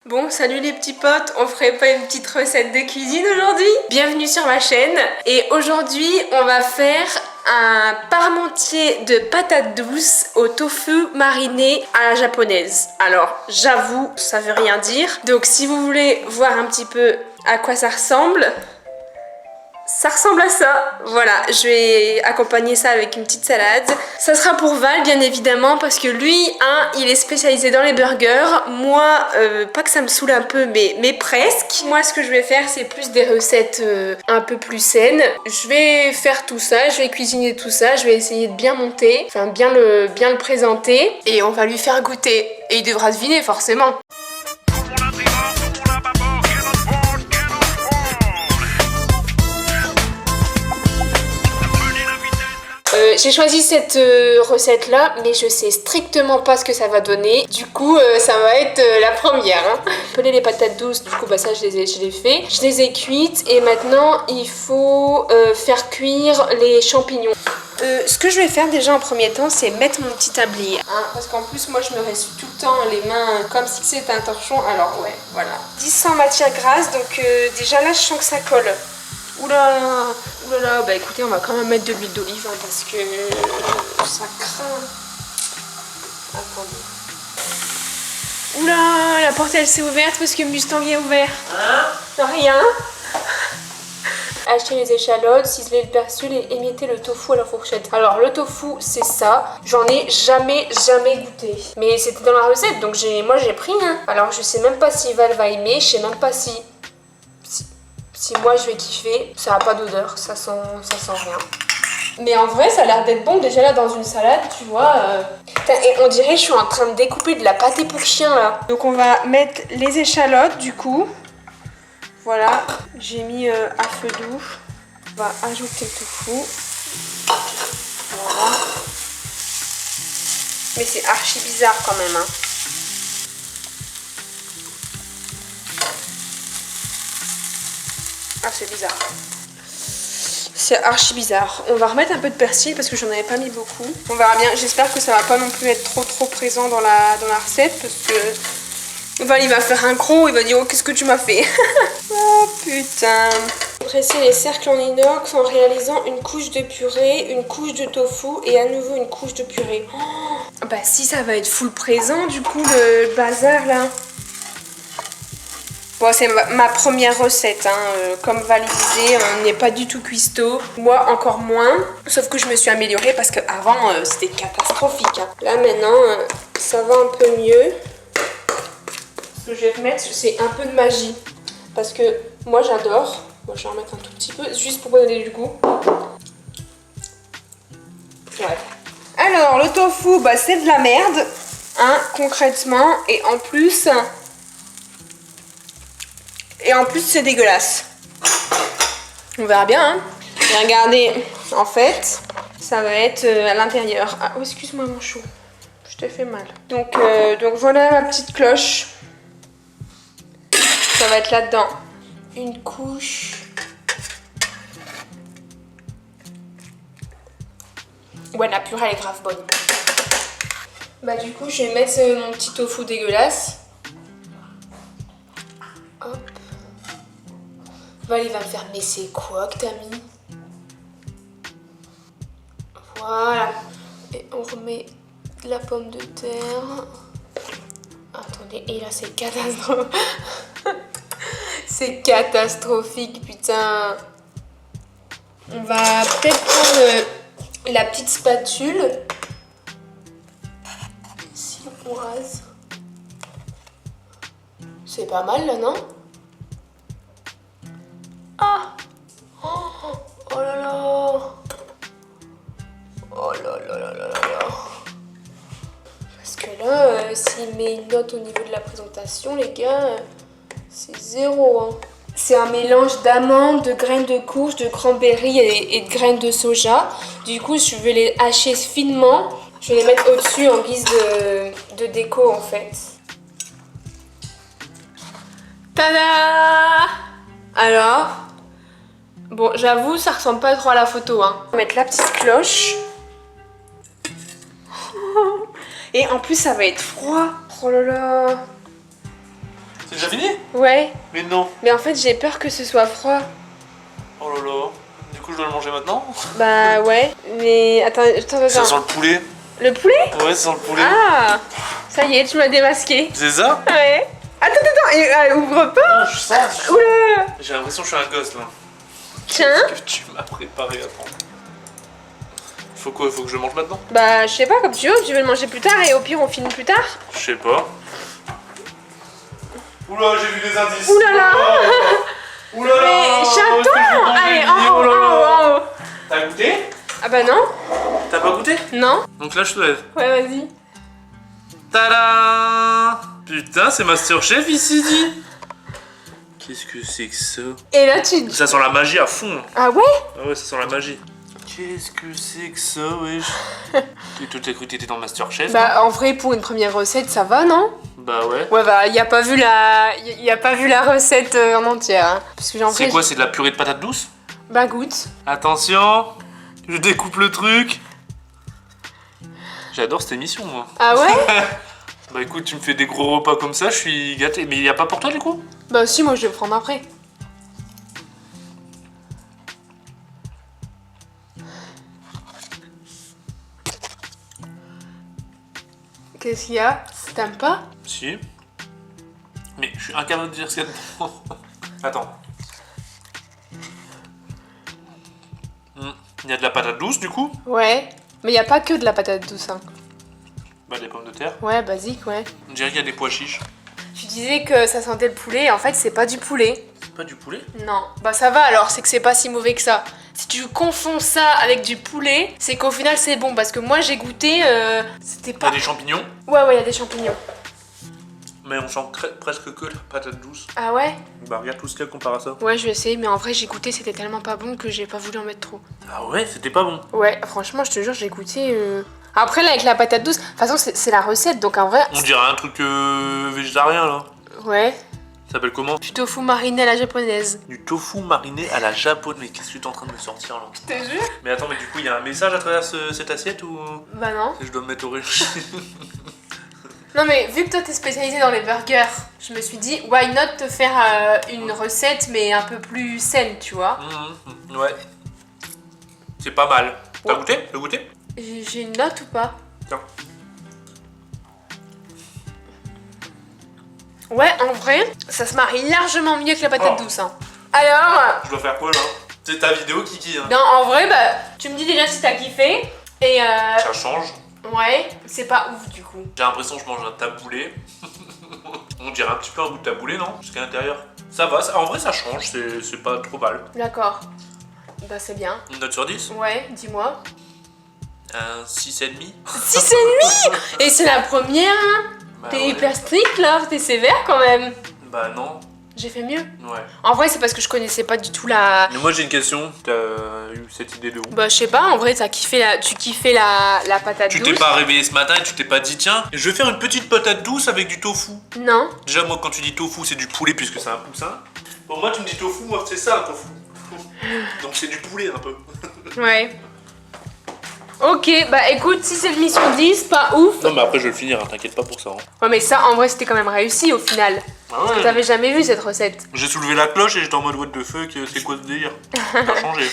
Bon, salut les petits potes, on ferait pas une petite recette de cuisine aujourd'hui? Bienvenue sur ma chaîne et aujourd'hui on va faire un parmentier de patates douces au tofu mariné à la japonaise. Alors j'avoue, ça veut rien dire, donc si vous voulez voir un petit peu à quoi ça ressemble à ça. Voilà, je vais accompagner ça avec une petite salade. Ça sera pour Val, bien évidemment, parce que lui, il est spécialisé dans les burgers. Moi, pas que ça me saoule un peu, mais presque. Moi, ce que je vais faire, c'est plus des recettes un peu plus saines. Je vais faire tout ça, je vais cuisiner tout ça, je vais essayer de bien monter, enfin bien le présenter. Et on va lui faire goûter. Et il devra deviner, forcément. J'ai choisi cette recette là, mais je sais strictement pas ce que ça va donner. Du coup, ça va être la première. Peler les patates douces, du coup, bah ça je les ai fait. Je les ai cuites et maintenant il faut faire cuire les champignons. Ce que je vais faire déjà en premier temps, c'est mettre mon petit tablier. Parce qu'en plus, moi je me reste tout le temps les mains comme si c'était un torchon. Alors ouais, voilà. 10 sans matière grasse, donc déjà là je sens que ça colle. Oula, bah écoutez, on va quand même mettre de l'huile d'olive parce que ça craint. Attendez. Oula, la porte elle s'est ouverte parce que Mustang est ouvert. Non, rien. Acheter les échalotes, ciseler le persil et émietter le tofu à la fourchette. Alors le tofu c'est ça, j'en ai jamais goûté. Mais c'était dans la recette donc moi j'ai pris. Alors je sais même pas si Val va aimer, je sais même pas si moi je vais kiffer. Ça a pas d'odeur, ça sent rien. Mais en vrai ça a l'air d'être bon déjà là dans une salade, tu vois. Et on dirait que je suis en train de découper de la pâté pour chien là. Donc on va mettre les échalotes du coup. Voilà, j'ai mis à feu doux. On va ajouter le tofu. Voilà. Mais c'est archi bizarre quand même. Ah, c'est bizarre. C'est archi bizarre. On va remettre un peu de persil parce que j'en avais pas mis beaucoup. On verra bien. J'espère que ça va pas non plus être trop présent dans la recette parce que Val il va faire un gros, il va dire oh qu'est-ce que tu m'as fait. Oh putain. Presser les cercles en inox en réalisant une couche de purée, une couche de tofu et à nouveau une couche de purée. Oh, bah si ça va être full présent du coup le bazar là. Bon, c'est ma première recette, comme Val disait, on n'est pas du tout cuistot. Moi, encore moins. Sauf que je me suis améliorée parce qu'avant, c'était catastrophique. Là, maintenant, ça va un peu mieux. Ce que je vais mettre, c'est un peu de magie. Parce que moi, j'adore. Bon, je vais en mettre un tout petit peu, juste pour donner du goût. Ouais. Alors, le tofu, bah, c'est de la merde, concrètement. Et en plus... c'est dégueulasse. On verra bien. Et regardez, en fait, ça va être à l'intérieur. Ah, oh, excuse-moi mon chou. Je t'ai fait mal. Donc voilà ma petite cloche. Ça va être là-dedans. Une couche. Ouais, la purée elle est grave bonne. Bah du coup, je vais mettre mon petit tofu dégueulasse. Hop. Val il va me faire mais c'est quoi que t'as mis? Voilà. Et on remet de la pomme de terre. Attendez, et là c'est catastrophique. C'est catastrophique, putain. On va peut-être prendre la petite spatule. Si on rase. C'est pas mal là, non? Ah! Oh là là! Oh là là là là là! Parce que là, s'il met une note au niveau de la présentation, les gars, c'est 0. C'est un mélange d'amandes, de graines de courge, de cranberry et de graines de soja. Du coup, je vais les hacher finement. Je vais les mettre au-dessus en guise de déco en fait. Tada! Alors, bon, j'avoue, ça ressemble pas trop à la photo. On va mettre la petite cloche. Et en plus, ça va être froid. Oh là là. C'est déjà fini? Ouais. Mais non. Mais en fait, j'ai peur que ce soit froid. Oh là là. Du coup, je dois le manger maintenant? Bah ouais. Mais attends. Ça sent le poulet. Le poulet? Ouais, ça sent le poulet. Ah, ça y est, tu m'as démasqué. C'est ça? Ouais. Attends, ouvre pas. Ah, je sens. Oula. J'ai l'impression que je suis un gosse là. Tiens. Qu'est-ce que tu m'as préparé? Attends. Faut quoi? Faut que je le mange maintenant? Bah, je sais pas, comme tu veux, tu veux le manger plus tard et au pire, on filme plus tard. Je sais pas. Oula, j'ai vu des indices. Oulala. Oulala. Mais j'attends. Allez, en haut. T'as goûté? Ah bah non. T'as pas goûté? Non. Donc là, je te lève. Ouais, vas-y. Tada! Putain, c'est Masterchef ici, dit. Qu'est-ce que c'est que ça? Et là, tu... Ça sent la magie à fond. Ah ouais? Ah ouais, ça sent la magie. Qu'est-ce que c'est que ça, wesh? Toi, t'as cru que t'étais dans Masterchef? Bah, en vrai, pour une première recette, ça va, non? Bah ouais. Ouais, bah, y a pas vu la recette en entière. Hein. Parce que C'est quoi? C'est de la purée de patates douces? Bah, goûte. Attention, je découpe le truc. J'adore cette émission, moi. Ah ouais? Bah écoute, tu me fais des gros repas comme ça, je suis gâté. Mais il y a pas pour toi, du coup? Bah, si, moi, je vais le prendre après. Qu'est-ce qu'il y a? T'aimes pas? Si. Mais je suis incapable de dire ce qu'il y a dedans. Attends. Il y a de la patate douce, du coup? Ouais. Mais y a pas que de la patate douce, hein. Bah des pommes de terre. Ouais, basique, ouais. On dirait qu'il y a des pois chiches. Tu disais que ça sentait le poulet, et en fait, c'est pas du poulet. C'est pas du poulet? Non. Bah, ça va alors, c'est que c'est pas si mauvais que ça. Si tu confonds ça avec du poulet, c'est qu'au final, c'est bon. Parce que moi, j'ai goûté, c'était Il y pas... a des champignons, Ouais, y a des champignons. mais on sent presque que la patate douce. Ah ouais? Bah regarde tout ce qu'il y a comparé à ça. Ouais, je vais essayer, mais en vrai, j'ai goûté, c'était tellement pas bon que j'ai pas voulu en mettre trop. Ah ouais, c'était pas bon. Ouais, franchement, je te jure, j'ai goûté... Après, là, avec la patate douce, de toute façon, c'est la recette, donc en vrai... On dirait un truc végétarien, là. Ouais. Ça s'appelle comment? Du tofu mariné à la japonaise. Du tofu mariné à la japonaise. Mais qu'est-ce que tu es en train de me sortir, là? Je te jure? Mais attends, mais du coup, il y a un message à travers cette assiette ou... Bah non. Je dois me mettre au régime. Non mais vu que toi t'es spécialisé dans les burgers, je me suis dit why not te faire une recette mais un peu plus saine, tu vois. Ouais. C'est pas mal. T'as Ouais. goûté? T'as goûté? J'ai une note ou pas? Tiens. Ouais, en vrai, ça se marie largement mieux que la patate Oh. douce. Hein. Alors, Je dois faire quoi, là? C'est ta vidéo, Kiki, hein. non, en vrai, bah, tu me dis déjà si t'as kiffé. Et Ça change. ouais, c'est pas ouf du coup. J'ai l'impression que je mange un taboulé. On dirait un petit peu un goût de taboulé, non? Jusqu'à l'intérieur. Ça va, en vrai ça change, c'est pas trop mal. D'accord. Bah c'est bien. Une note sur 10? Ouais, dis-moi. Un 6,5. 6,5. Et c'est la première, hein. Bah T'es ouais. hyper strict là, t'es sévère quand même. Bah non. J'ai fait mieux. Ouais. En vrai, c'est parce que je connaissais pas du tout la... Mais moi j'ai une question, t'as eu cette idée de où? Bah je sais pas, en vrai tu kiffais la patate Tu douce. t'es pas réveillé ce matin et tu t'es pas dit tiens, je vais faire une petite patate douce avec du tofu. Non. Déjà moi quand tu dis tofu c'est du poulet puisque c'est un poussin. Bon moi tu me dis tofu, moi c'est ça un tofu. Donc c'est du poulet un peu. Ouais. Ok, bah écoute, si c'est demi sur 10, pas ouf. Non mais après je vais le finir, hein, t'inquiète pas pour ça. Hein. Ouais mais ça en vrai c'était quand même réussi au final. Ah Parce que t'avais jamais vu cette recette. J'ai soulevé la cloche et j'étais en mode what the fuck, c'est quoi ce délire? Ça a changé.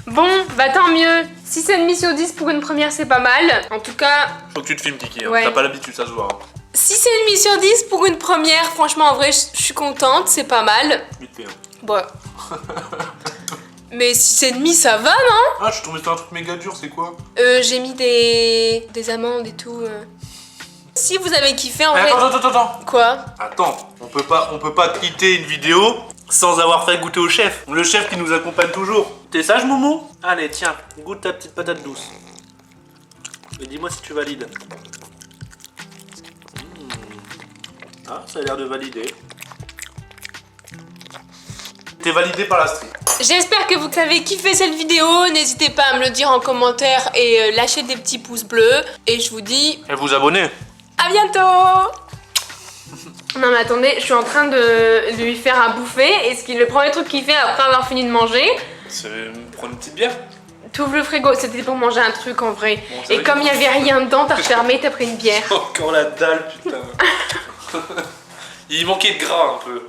Bon, bah tant mieux. Si c'est demi sur 10 pour une première, c'est pas mal. En tout cas, Faut que tu te filmes Kiki, hein. Ouais. T'as pas l'habitude, ça se voit. Hein. si c'est demi sur 10 pour une première, franchement en vrai, je suis contente, c'est pas mal. Vite fait. Hein. Bon. Mais si c'est demi, ça va, non? Ah, je suis tombé sur un truc méga dur, c'est quoi? J'ai mis des amandes et tout. Si vous avez kiffé en vrai... Attends. Quoi? Attends, on peut pas quitter une vidéo sans avoir fait goûter au chef. Le chef qui nous accompagne toujours. T'es sage, Momo? Allez, tiens, goûte ta petite patate douce. Et dis-moi si tu valides. Ah, ça a l'air de valider. T'es validé par la street. J'espère que vous avez kiffé cette vidéo. N'hésitez pas à me le dire en commentaire et lâcher des petits pouces bleus. Et je vous dis Et vous abonnez. à bientôt. Non mais attendez, je suis en train de lui faire à bouffer. Et le premier truc qu'il fait après avoir fini de manger, C'est prendre une petite bière. t'ouvres le frigo. C'était pour manger un truc en vrai. Bon, c'est et vrai comme il n'y avait rien dedans, t'as refermé, t'as pris une bière. Encore la dalle, putain. Il manquait de gras un peu.